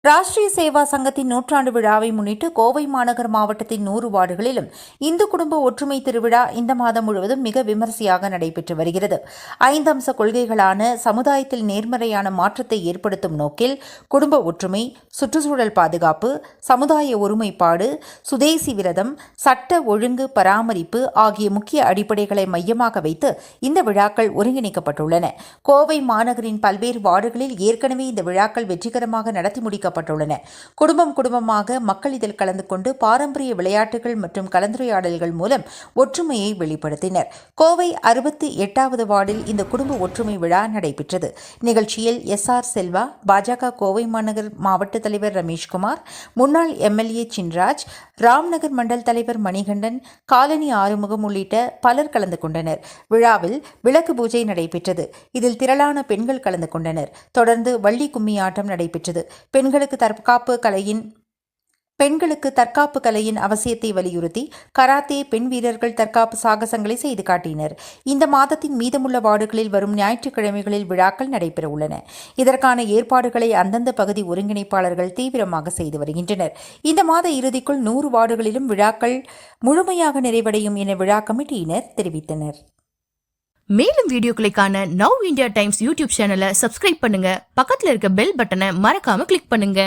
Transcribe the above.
ராஷ்டிரிய சேவா சங்கத்தின் நூற்றாண்டு விழாவை முன்னிட்டு கோவை மாநகர் மாவட்டத்தின் 100 வார்டுகளிலும் இந்து குடும்ப ஒற்றுமை திருவிழா இந்த மாதம் முழுவதும் மிக விமரிசையாக நடைபெற்று வருகிறது. 5 அம்ச கொள்கைகளான சமுதாயத்தில் நேர்மறையான மாற்றத்தை ஏற்படுத்தும் நோக்கில் குடும்ப ஒற்றுமை, சுற்றுச்சூழல் பாதுகாப்பு, சமுதாய ஒருமைப்பாடு, சுதேசி விரதம், சட்ட ஒழுங்கு பராமரிப்பு ஆகிய முக்கிய அடிப்படைகளை மையமாக வைத்து இந்த விழாக்கள் ஒருங்கிணைக்கப்பட்டுள்ளன. கோவை மாநகரின் பல்வேறு வார்டுகளில் ஏற்கனவே இந்த விழாக்கள் வெற்றிகரமாக நடத்தி முடிக்க குடும்பமாக மக்கள் இதில் கலந்து கொண்டு பாரம்பரிய விளையாட்டுகள் மற்றும் கலந்துரையாடல்கள் மூலம் ஒற்றுமையை வெளிப்படுத்தினர். கோவை 68வது வார்டில் இந்த குடும்ப ஒற்றுமை விழா நடைபெற்றது. நிகழ்ச்சியில் SR செல்வா, பாஜக கோவை மாநகர் மாவட்ட தலைவர் ரமேஷ்குமார், முன்னாள் MLA சின்ராஜ், ராம்நகர் மண்டல் தலைவர் மணிகண்டன், காலனி ஆறுமுகம் உள்ளிட்ட பலர் கலந்து கொண்டனர். விழாவில் விளக்கு பூஜை நடைபெற்றது. இதில் திரளான பெண்கள் கலந்து கொண்டனர். தொடர்ந்து வள்ளி கும்மியாட்டம் நடைபெற்றது. பெண்களுக்கு தற்காப்பு கலையின் அவசியத்தை வலியுறுத்தி கராத்தே, பெண் வீரர்கள் தற்காப்பு சாகசங்களை செய்து காட்டினர். இந்த மாதத்தின் மீதமுள்ள வார்டுகளில் வரும் ஞாயிற்றுக்கிழமைகளில் விழாக்கள் நடைபெற உள்ளன. இதற்கான ஏற்பாடுகளை அந்தந்த பகுதி ஒருங்கிணைப்பாளர்கள் தீவிரமாக செய்து வருகின்றனர். இந்த மாத இறுதிக்குள் 100 வார்டுகளிலும் விழாக்கள் முழுமையாக நிறைவடையும் என விழா கமிட்டியினர் தெரிவித்தனர். மேலும் வீடியோக்களை காண நவ் இந்தியா டைம்ஸ் யூடியூப் சேனலை சப்ஸ்கிரைப் பண்ணுங்க. பக்கத்துல இருக்க பெல் பட்டனை மறக்காம கிளிக் பண்ணுங்க.